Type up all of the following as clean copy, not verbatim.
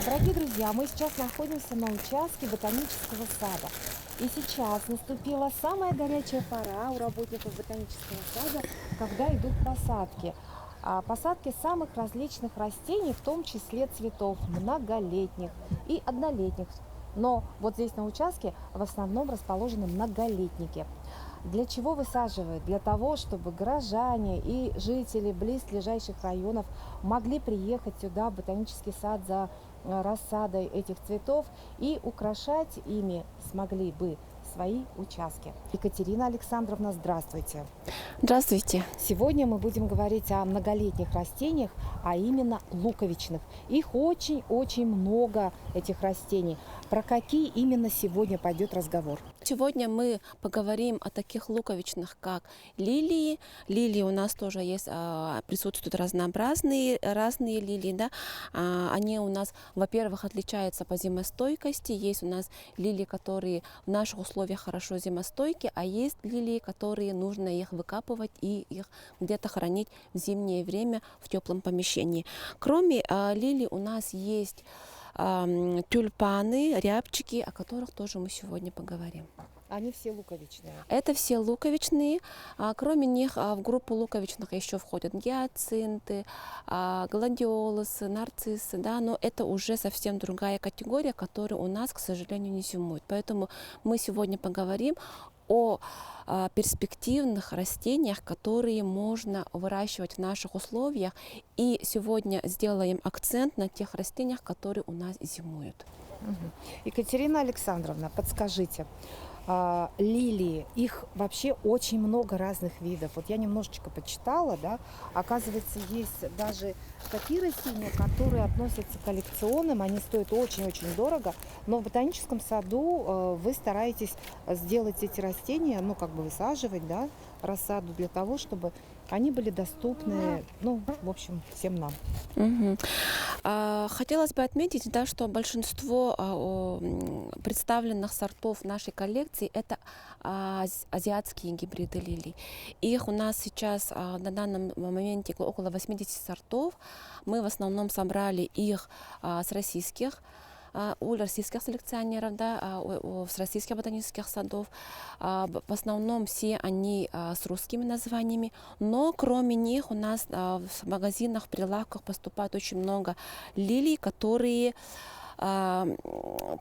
Дорогие друзья, мы сейчас находимся на участке ботанического сада. И сейчас наступила самая горячая пора у работников ботанического сада, когда идут посадки. Посадки самых различных растений, в том числе цветов, многолетних и однолетних. Но вот здесь на участке в основном расположены многолетники. Для чего высаживают? Для того, чтобы горожане и жители близлежащих районов могли приехать сюда, в ботанический сад, за рассадой этих цветов и украшать ими смогли бы свои участки. Екатерина Александровна, здравствуйте. Здравствуйте. Сегодня мы будем говорить о многолетних растениях, а именно луковичных. Их очень-очень много, этих растений. Про какие именно сегодня пойдет разговор? Сегодня мы поговорим о таких луковичных, как лилии. Лилии у нас тоже есть, присутствуют разные лилии. Да? Они у нас, во-первых, отличаются по зимостойкости. Есть у нас лилии, которые в наших условиях хорошо зимостойки, а есть лилии, которые нужно их выкапывать и их где-то хранить в зимнее время в теплом помещении. Кроме лилий у нас есть тюльпаны, рябчики, о которых тоже мы сегодня поговорим. Они все луковичные. Это все луковичные. Кроме них в группу луковичных еще входят гиацинты, гладиолусы, нарциссы. Да, но это уже совсем другая категория, которая у нас, к сожалению, не зимует. Поэтому мы сегодня поговорим о перспективных растениях, которые можно выращивать в наших условиях. И сегодня сделаем акцент на тех растениях, которые у нас зимуют. Екатерина Александровна, подскажите, лилии, их вообще очень много разных видов. Вот я немножечко почитала, да, оказывается, есть даже такие растения, которые относятся к коллекционным, они стоят очень-очень дорого, но в ботаническом саду вы стараетесь сделать эти растения, ну, как бы высаживать, да, рассаду для того, чтобы они были доступны, ну, в общем, всем нам. Хотелось бы отметить, да, что большинство представленных сортов нашей коллекции это азиатские гибриды лилий. Их у нас сейчас на данном моменте около 80 сортов. Мы в основном собрали их с российских у российских селекционеров, да, с российских ботанических садов. В основном все они с русскими названиями, но кроме них у нас в магазинах, в прилавках поступает очень много лилий, которые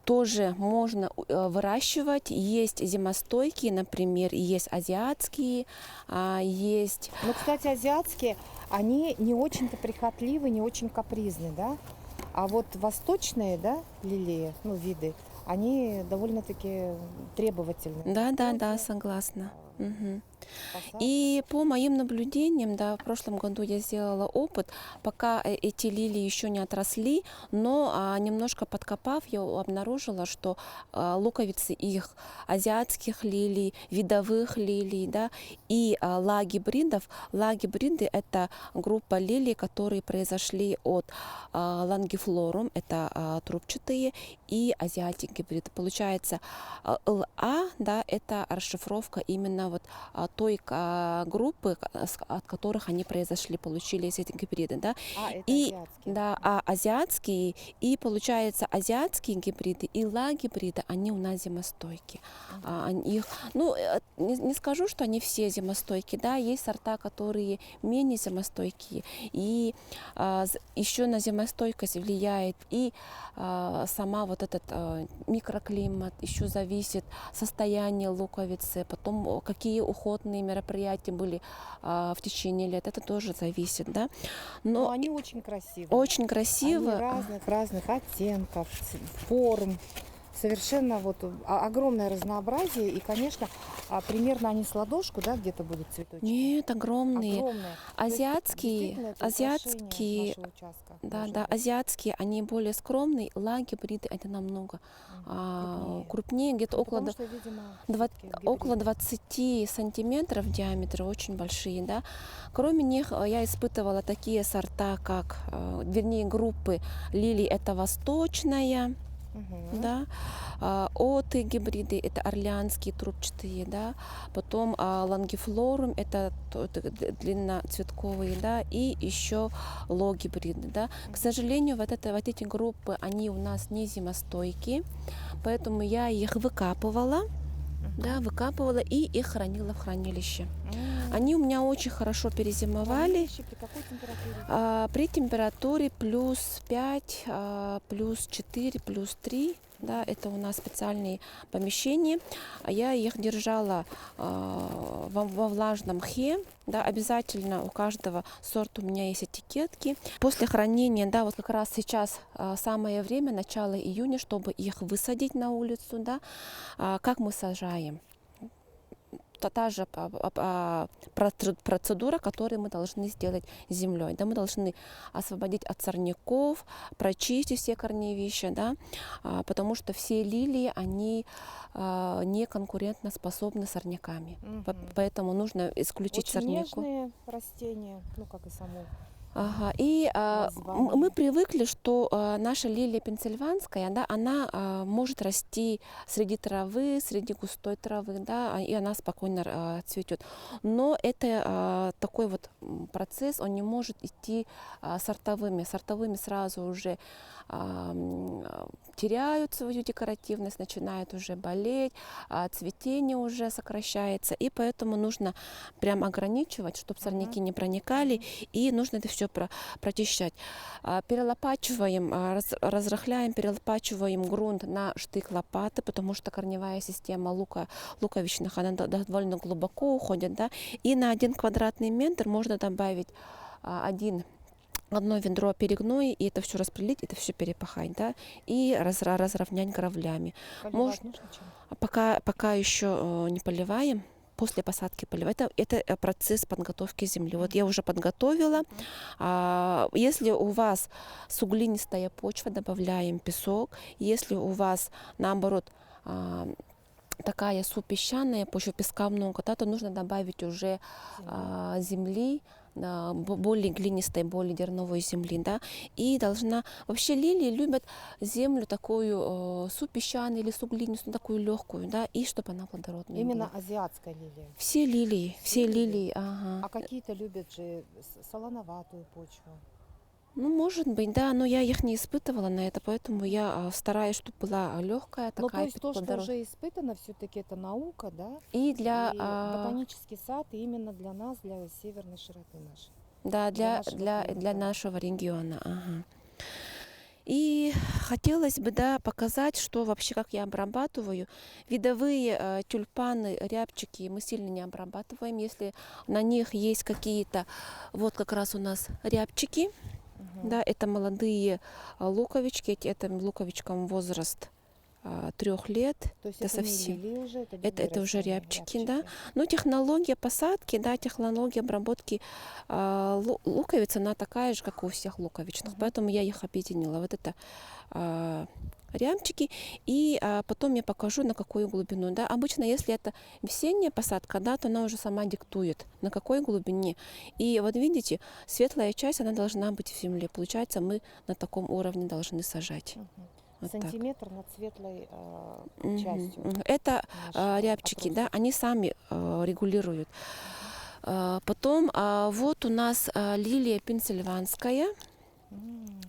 тоже можно выращивать. Есть зимостойкие, например, есть азиатские, есть... Ну, кстати, азиатские, они не очень-то прихотливы, не очень капризны, да? А вот восточные, да, лилии, ну, виды, они довольно-таки требовательны. Да, согласна. Угу. И по моим наблюдениям, да, в прошлом году я сделала опыт, пока эти лилии еще не отросли, но немножко подкопав, я обнаружила, что луковицы их азиатских лилий, видовых лилий, да, и лагибриды это группа лилий, которые произошли от лангифлорум, это трубчатые, и азиатик гибриды. Получается, ЛА, да, это расшифровка именно вот той группы, от которых они произошли, получились эти гибриды, да. И азиатские. да, азиатские, и получается азиатские гибриды и лагибриды, они у нас зимостойкие. Их, ну, не скажу, что они все зимостойкие, да, есть сорта, которые менее зимостойкие, и еще на зимостойкость влияет и сама вот этот микроклимат, еще зависит состояние луковицы, потом какие уходные мероприятия были в течение лет, это тоже зависит, да. Но они очень красивые. Очень красиво. Они разных оттенков, форм. Совершенно вот огромное разнообразие. И, конечно, примерно они с ладошку, да, где-то будут цветочки? Нет, огромные. Огромные. Азиатские, да, азиатские, они более скромные, лагибриды это намного крупнее, где-то около 20 сантиметров в диаметре, очень большие, да. Кроме них я испытывала такие сорта, как, вернее, группы лилий, это восточная, Мгм. да, оты гибриды, это орлеанские трубчатые, да, потом лонгифлорум, это длинноцветковые, да, и еще ло-гибриды, да. К сожалению, вот эти группы, они у нас не зимостойкие, поэтому я их выкапывала, да, выкапывала и их хранила в хранилище. Они у меня очень хорошо перезимовали. Хранилище при какой температуре? При температуре плюс 5, плюс 4, плюс 3, да, это у нас специальные помещения. Я их держала во влажном мхе, да, обязательно у каждого сорта у меня есть этикетки. После хранения, да, вот как раз сейчас самое время, начало июня, чтобы их высадить на улицу, да. Как мы сажаем? Та же процедура, которую мы должны сделать с землей. Да, мы должны освободить от сорняков, прочистить все корневища, да, потому что все лилии, они не конкурентно способны с сорняками. Поэтому нужно исключить Очень сорняку. нежные растения, ну как и само. Ага. И название. мы привыкли, что наша лилия пенсильванская, да, она может расти среди травы, среди густой травы, да, и она спокойно цветет. Но это такой вот процесс, он не может идти сортовыми. Сортовыми сразу уже теряют свою декоративность, начинают уже болеть, цветение уже сокращается, и поэтому нужно прям ограничивать, чтобы сорняки не проникали, и нужно это все прочищать. Перелопачиваем, разрыхляем, перелопачиваем грунт на штык лопаты, потому что корневая система луковичных, она довольно глубоко уходит, да, и на 1 квадратный метр можно добавить одно ведро перегной, и это все распределить, это все перепахать, да, и разровнять гравлями. Поливать нужно чем? Пока еще не поливаем. После посадки поливать. Это процесс подготовки земли. Вот я уже подготовила. Если у вас суглинистая почва, добавляем песок. Если у вас, наоборот, такая супесчаная почва, песка много, да, то нужно добавить уже земли, более глинистой, более дерновой земли, да, и должна, вообще лилии любят землю такую супесчаную или суглинистую, такую легкую, да, и чтобы она плодородная Именно была. азиатская лилия. Все лилии, Все лилии, ага. А какие-то любят же солоноватую почву. Ну, может быть, да, но я их не испытывала на это, поэтому я стараюсь, чтобы была легкая, Ну, то такая есть то, что уже испытано, все-таки это наука, да? И для И ботанический сад именно для нас, для северной широты нашей. Да, для нашего для климата. нашего региона. Ага. И хотелось бы, да, показать, что вообще, как я обрабатываю. Видовые тюльпаны, рябчики мы сильно не обрабатываем. Если на них есть какие-то, вот как раз у нас рябчики, да, это молодые луковички, этим луковичкам возраст 3 лет. То есть это это совсем. не лилии уже, Это уже растения, рябчики, да. Но технология посадки, да, технология обработки луковиц, она такая же, как у всех луковичных. Поэтому я их объединила. Вот это рябчики. И потом я покажу, на какую глубину. Да. Обычно, если это весенняя посадка, да, то она уже сама диктует, на какой глубине. И вот видите, светлая часть, она должна быть в земле. Получается, мы на таком уровне должны сажать. Вот сантиметр над светлой частью. Это нашего рябчики, да, отростка. они сами регулируют. Потом вот у нас лилия пенсильванская.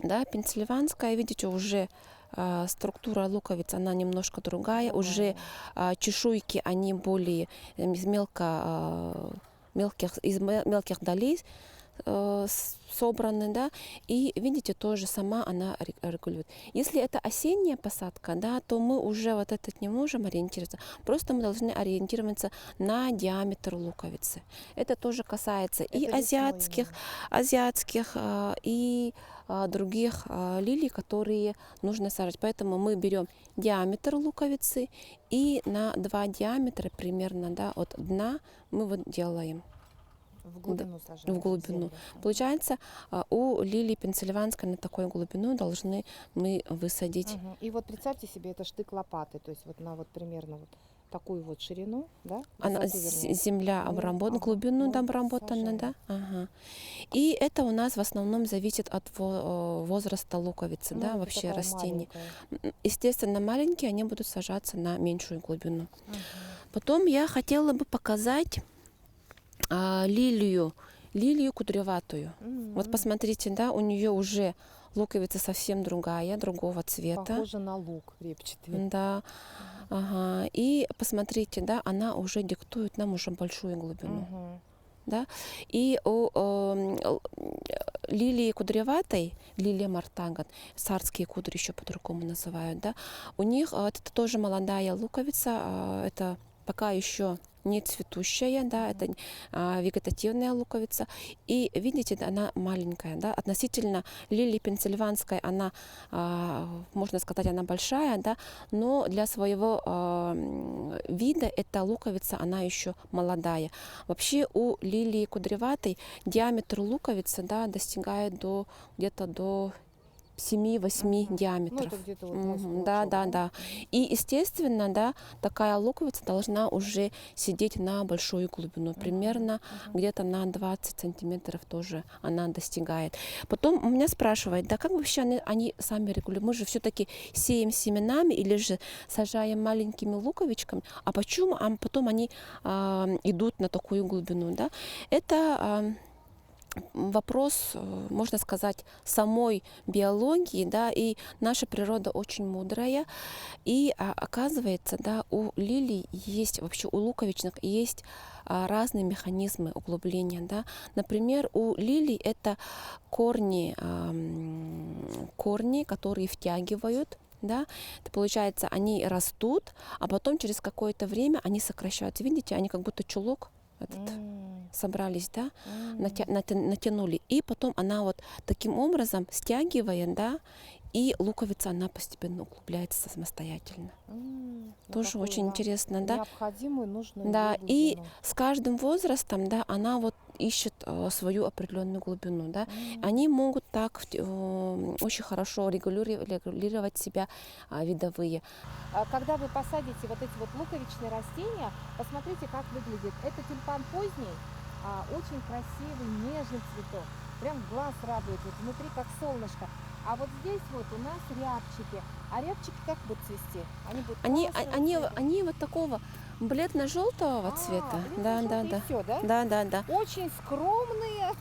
Да, пенсильванская, видите, уже структура луковиц, она немножко другая. Уже чешуйки, они более из мелких долей собраны, да, и видите, тоже сама она регулирует. Если это осенняя посадка, да, то мы уже вот этот не можем ориентироваться, просто мы должны ориентироваться на диаметр луковицы. Это тоже касается и азиатских, и других лилий, которые нужно сажать. Поэтому мы берем диаметр луковицы и на 2 диаметра примерно, да, от дна мы вот делаем. В глубину сажаем. В глубину. Получается, у лилии пенсильванской на такой глубину должны мы высадить. И вот представьте себе, это штык лопаты, то есть вот на вот примерно вот такую вот ширину, да? Она, высоту, вернее. земля Ну, обработана, ага, глубину ну, обработана, да? сажаем. Ага. И это у нас в основном зависит от возраста луковицы, Ну, да, это вообще такая растений. маленькая. Естественно, маленькие, они будут сажаться на меньшую глубину. Ага. Потом я хотела бы показать лилию кудряватую. Вот М, посмотрите, да, у нее уже луковица совсем другая, другого цвета. Похоже на лук репчатый. Да, ага. И посмотрите, да, она уже диктует нам уже большую глубину. Мгм. Да? И у лилии кудряватой, лилия мартаган, царские кудри еще по-другому называют, да, у них это тоже молодая луковица, это пока еще не цветущая, да, это вегетативная луковица. И видите, да, она маленькая, да, относительно лилии пенсильванской, она, можно сказать, она большая, да, но для своего вида эта луковица, она еще молодая. Вообще у лилии кудряватой диаметр луковицы, да, достигает где-то до 7-8 Мгм. диаметров. Ну, это где-то вот мой Мгм, да, пучок, да, да? да. И, естественно, да, такая луковица должна уже сидеть на большую глубину, примерно Мгм. где-то на 20 сантиметров тоже она достигает. Потом у меня спрашивают, да как вообще они сами регулируют? Мы же все-таки сеем семенами или же сажаем маленькими луковичками, а почему потом они идут на такую глубину, да? Это вопрос, можно сказать, самой биологии, да, и наша природа очень мудрая, и оказывается, да, у лилий есть, вообще у луковичных есть разные механизмы углубления, да. Например, у лилий это корни, которые втягивают, да, это получается, они растут, а потом через какое-то время они сокращаются. Видите, они как будто чулок этот собрались, да, натянули, и потом она вот таким образом стягивает, да, и луковица, она постепенно углубляется самостоятельно. Тоже Такую очень интересно, да. необходимую, нужную Да, ей и глубину. с каждым возрастом, да, она вот ищет свою определенную глубину, да. М. Они могут так очень хорошо регулировать себя видовые. Когда вы посадите вот эти вот луковичные растения, посмотрите, как выглядит. Это тюльпан поздний, очень красивый, нежный цветок. Прям глаз радует, вот внутри как солнышко. А вот здесь вот у нас рябчики. А рябчики как будут цвести? Они будут красного цвета. Они вот такого бледно-желтого цвета. Да, да, бледно-желтые да. всё, да? Да, да, да. Очень скромные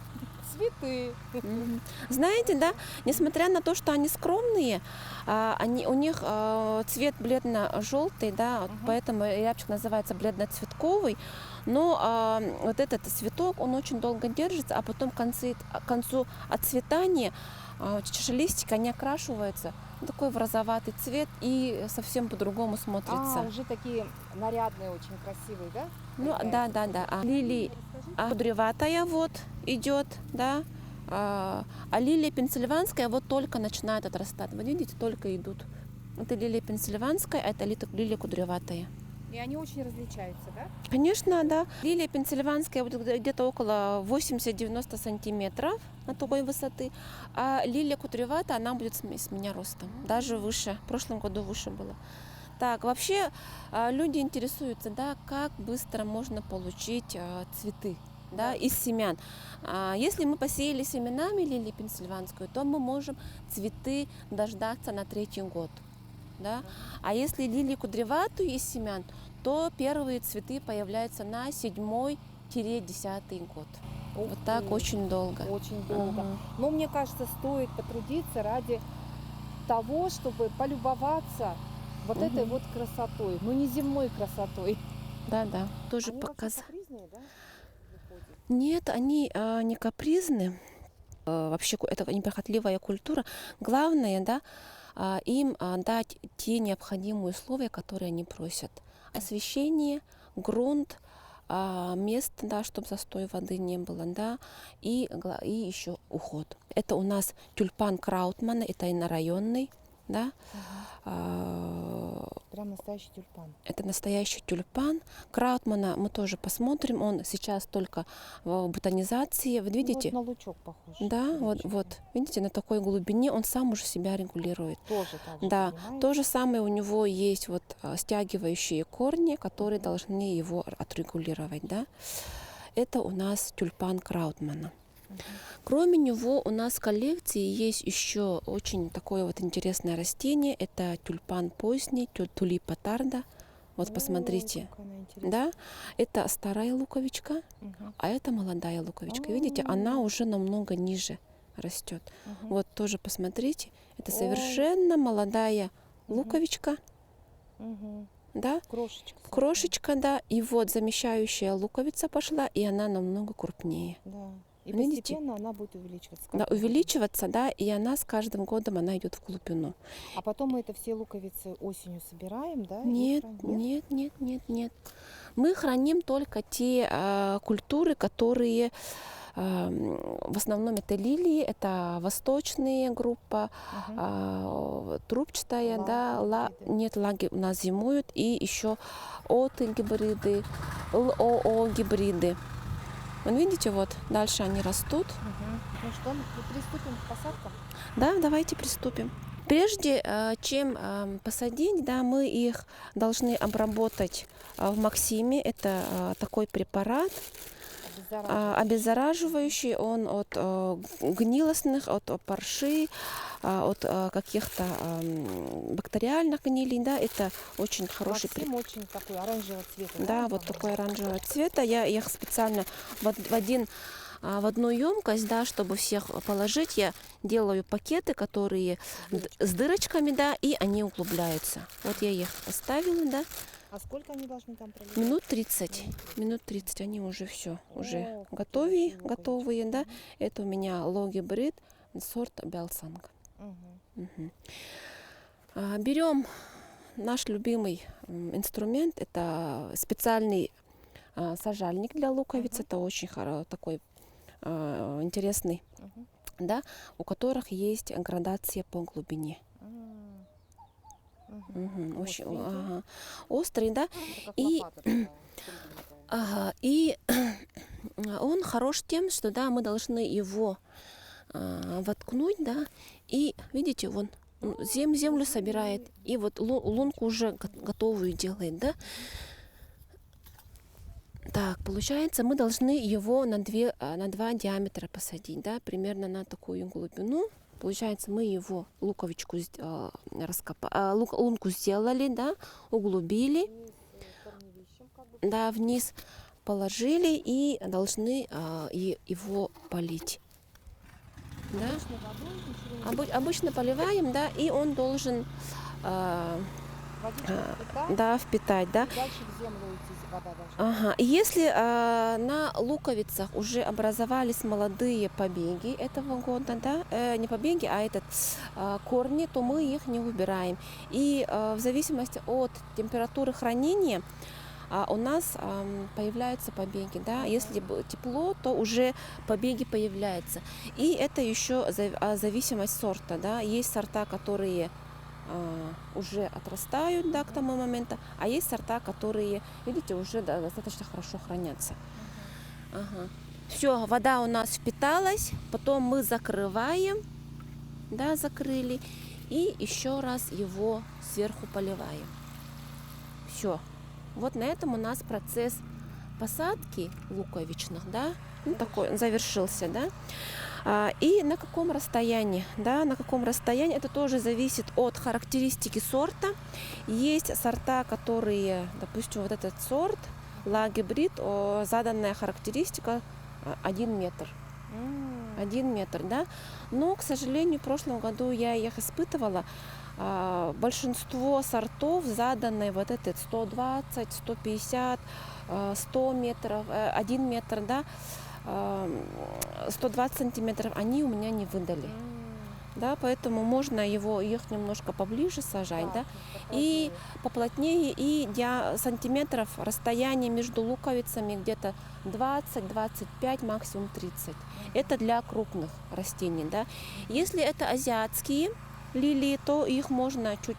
цветы. Мгм. Знаете, да, несмотря на то, что они скромные, у них цвет бледно-желтый, да, вот Мгм. поэтому рябчик называется бледно-цветковый, но вот этот цветок, он очень долго держится, а потом к концу отцветания чашелистик, они окрашиваются в такой в розоватый цвет и совсем по-другому смотрится. Уже такие нарядные, очень красивые, да? Ну, появляются? да, да, да. Лилия кудряватая вот идет, да. А лилия пенсильванская вот только начинает отрастать. Вы видите, только идут. Это лилия пенсильванская, а это лилия кудряватая. И они очень различаются, да? Конечно, да. Лилия пенсильванская вот где-то около 80-90 сантиметров на такой высоты, а лилия кудряватая, она будет с меня ростом, даже выше. В прошлом году выше было. Так, вообще люди интересуются, да, как быстро можно получить цветы, да, из семян. Если мы посеяли семенами лилии пенсильванскую, то мы можем цветы дождаться на 3-й год. Да? А если лилию кудряватую из семян, то первые цветы появляются на 7-10 год. Ух Вот так ты, очень долго. очень долго. Ага. Но мне кажется, стоит потрудиться ради того, чтобы полюбоваться вот этой вот красотой, но не земной красотой. Да, да. Тоже Они вообще показать. капризные, да, выходят? Нет, они не капризны. Вообще это неприхотливая культура. Главное, да, им дать те необходимые условия, которые они просят. Освещение, грунт, место, да, чтобы застой воды не было, да, и еще уход. Это у нас тюльпан Краутмана, это инорайонный, да. прям настоящий тюльпан. Это настоящий тюльпан. Краутмана мы тоже посмотрим. Он сейчас только в ботанизации. Вот Ну, видите? вот на лучок похож. Да, вот, Лучик. вот. Видите, на такой глубине он сам уже себя регулирует. Тоже так же, Да, понимаете? то же самое у него есть вот стягивающие корни, которые должны его отрегулировать, да. Это у нас тюльпан Краутмана. Мгм. Кроме него у нас в коллекции есть еще очень такое вот интересное растение. Это тюльпан поздний, тулипа тарда. Вот Ой, посмотрите, какая она интересная. да, это старая луковичка, Мгм. а это молодая луковичка. Видите, она уже намного ниже растет. Мгм. Вот тоже посмотрите, это Ой. совершенно молодая Мгм. луковичка, Мгм. да, Крошечка. такая. крошечка, да, и вот замещающая луковица пошла, и она намного крупнее. Да. И Видите? постепенно она будет увеличиваться. Да, каждым годом. увеличиваться, да, и она с каждым годом она идет в глубину. А потом мы это все луковицы осенью собираем, да? и Нет, храним? нет, нет, нет, нет. Мы храним только те культуры, которые в основном это лилии, это восточная группа, Мгм. трубчатая, да, Лаги какие-то. нет, лаги у нас зимуют, и еще оты гибриды, ЛОО гибриды. Вон видите, вот дальше они растут. Мгм. Ну что, мы приступим к посадкам? Да, давайте приступим. Прежде чем посадить, да, мы их должны обработать в Максиме. Это такой препарат Обеззараживающий. обеззараживающий. Он от гнилостных, от парши, от каких-то бактериальных гнилей. Да, это очень хороший препарат. Максим очень такой оранжевого цвета. Да, вот такой оранжевого цвета. Я их специально в одну емкость, да, чтобы всех положить, я делаю пакеты, которые с дырочками, да, и они углубляются. Вот я их поставила, да, А сколько они должны там пролежать? минут 30. Минут 30 они уже все, уже О, какие готовые, большие луковички. готовые, да. Это у меня логибрид сорт Белсанг. Мгм. Берем наш любимый инструмент, это специальный сажальник для луковиц, Мгм. это очень такой интересный, Мгм. да, у которых есть градация по глубине. Мгм. Мгм, очень, Остренький. ага, острый, да, Это как И- лопата такая, кругленькая. ага, и он хорош тем, что, да, мы должны его воткнуть, да, и видите, он землю собирает, и вот лунку уже готовую делает, да. Так, получается, мы должны его на 2 диаметра посадить, да, примерно на такую глубину. Получается, мы его луковичку лунку сделали, да, углубили, Вниз корневищем как бы. да, вниз положили и должны его полить. Да? Обычной водой, ничего не Обычно поливаем, да, и он должен Водичка впитать, да, впитать, да. и дальше в землю уйти вода должна. Ага. И если на луковицах уже образовались молодые побеги этого года, да, не побеги, а корни, то мы их не убираем. И в зависимости от температуры хранения у нас появляются побеги, да. Если тепло, то уже побеги появляются. И это еще зависимость сорта, да. Есть сорта, которые уже отрастают, да, к тому моменту, а есть сорта, которые, видите, уже достаточно хорошо хранятся. Ага. Все, вода у нас впиталась, потом мы закрываем, да, закрыли, и еще раз его сверху поливаем. Все. Вот на этом у нас процесс посадки луковичных, да, ну, такой завершился, да. И на каком расстоянии, да, на каком расстоянии, это тоже зависит от характеристики сорта. Есть сорта, которые, допустим, вот этот сорт, лагибрид, заданная характеристика 1 метр. 1 метр, да. Но, к сожалению, в прошлом году я их испытывала. Большинство сортов заданные вот этот 120, 150, 100 метров, 1 метр, да, 120 сантиметров, они у меня не выдали. Да, поэтому можно их немножко поближе сажать, да, и поплотнее, и сантиметров расстояние между луковицами где-то 20-25, максимум 30. Это для крупных растений, да. Если это азиатские лилии, то их можно чуть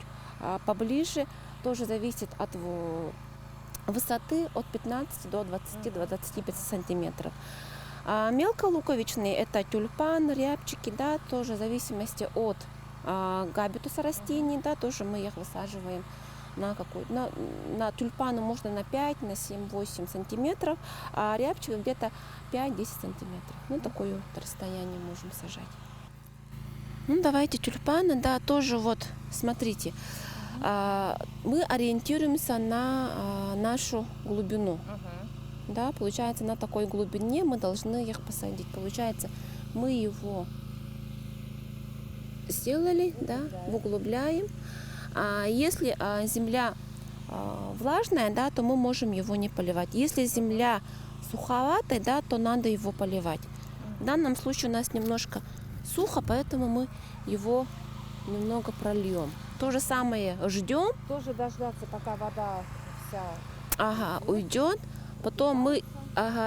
поближе, тоже зависит от высоты от 15 до 20-25 сантиметров. А мелколуковичные это тюльпан, рябчики, да, тоже в зависимости от габитуса растений, да, тоже мы их высаживаем на тюльпаны можно на 5, на 7-8 сантиметров, а рябчик где-то 5-10 сантиметров. Ну, такое вот расстояние можем сажать. Ну, давайте тюльпаны, да, тоже вот, смотрите, мы ориентируемся на нашу глубину. Да, получается, на такой глубине мы должны их посадить. Получается, мы его сделали, да, углубляем. А если земля влажная, да, то мы можем его не поливать. Если земля суховатая, да, то надо его поливать. В данном случае у нас немножко сухо, поэтому мы его немного прольем. То же самое ждем. Тоже дождаться, пока вода вся Уйдет. Потом мы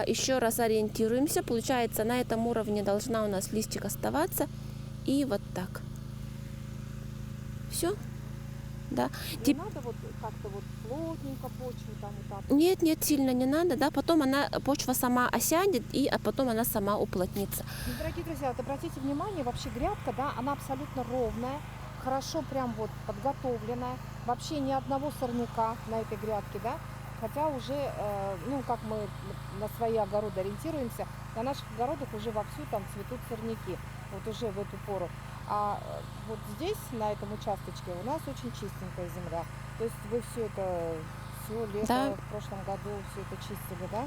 еще раз ориентируемся. Получается, на этом уровне должна у нас листик оставаться. И вот так. Все. Да. Не надо вот как-то вот плотненько почву там вот так. Нет, сильно не надо, да, потом почва сама осядет, а потом она сама уплотнится. Ну, дорогие друзья, вот обратите внимание, вообще грядка, да, она абсолютно ровная, хорошо прям вот подготовленная, вообще ни одного сорняка на этой грядке, да, хотя уже, ну, как мы на свои огороды ориентируемся, на наших огородах уже вовсю там цветут сорняки, вот уже в эту пору. А вот здесь, на этом участочке, у нас очень чистенькая земля. То есть вы все лето, да. В прошлом году все это чистили, да?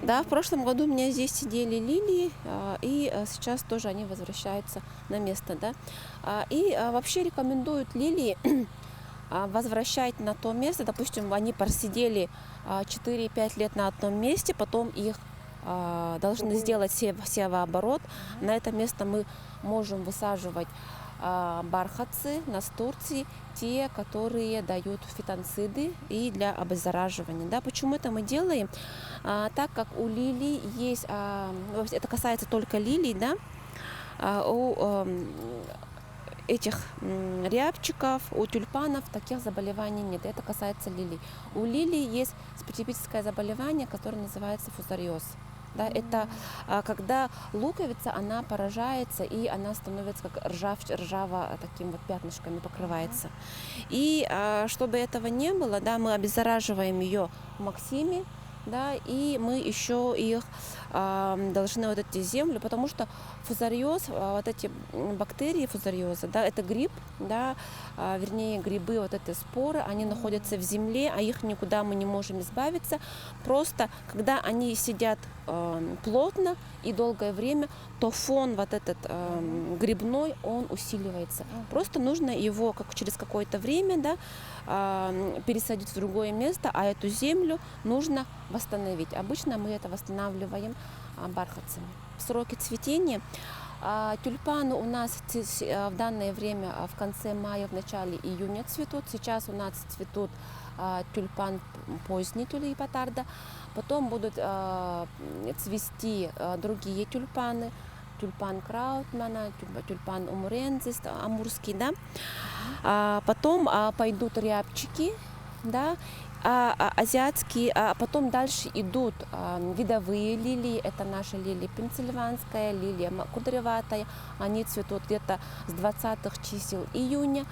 Да, в прошлом году у меня здесь сидели лилии, и сейчас тоже они возвращаются на место, да. И вообще рекомендуют лилии возвращать на то место, допустим, они просидели 4-5 лет на одном месте, потом их должны сделать севооборот. На это место мы можем высаживать бархатцы, настурции, те, которые дают фитонциды и для обеззараживания. Да, почему это мы делаем? Так как у лилий есть, это касается только лилий, да, у этих рябчиков, у тюльпанов таких заболеваний нет. Это касается лилий. У лилий есть специфическое заболевание, которое называется фузариоз. Да, это когда луковица, она поражается, и она становится как ржаво таким вот пятнышками покрывается. И чтобы этого не было, да, мы обеззараживаем ее в Максиме, да, и мы еще их должны вот эти землю, потому что фузариоз, вот эти бактерии фузариоза, да, это гриб, да, вернее грибы, вот эти споры, они находятся в земле, а их никуда мы не можем избавиться. Просто когда они сидят плотно и долгое время, то фон вот этот грибной, он усиливается. Просто нужно его через какое-то время, да, пересадить в другое место, а эту землю нужно восстановить. Обычно мы это восстанавливаем бархатцами. В сроки цветения тюльпаны у нас в данное время в конце мая, в начале июня цветут. Сейчас у нас цветут тюльпан поздний, тюлипатарда. Потом будут цвести другие тюльпаны. Тюльпан Краутмана, тюльпан умурензис, амурский, да. Потом пойдут рябчики, да, азиатские, а потом дальше идут видовые лилии. Это наша лилия пенсильванская, лилия кудряватая. Они цветут где-то с 20-х чисел июня.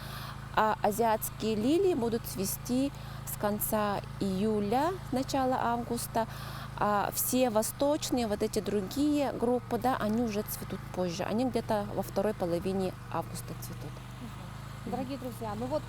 А азиатские лилии будут цвести с конца июля, начала августа. А все восточные, вот эти другие группы, да, они уже цветут позже. Они где-то во второй половине августа цветут. Дорогие друзья, ну вот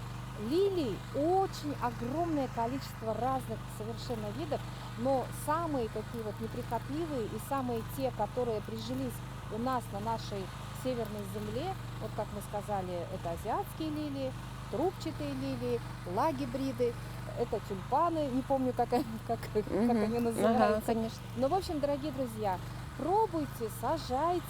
лилий очень огромное количество разных совершенно видов, но самые такие вот неприхотливые и самые те, которые прижились у нас на нашей северной земле, вот как мы сказали, это азиатские лилии, трубчатые лилии, лагибриды, это тюльпаны, не помню, как они называются. Ага, конечно. Но, в общем, дорогие друзья, пробуйте, сажайте.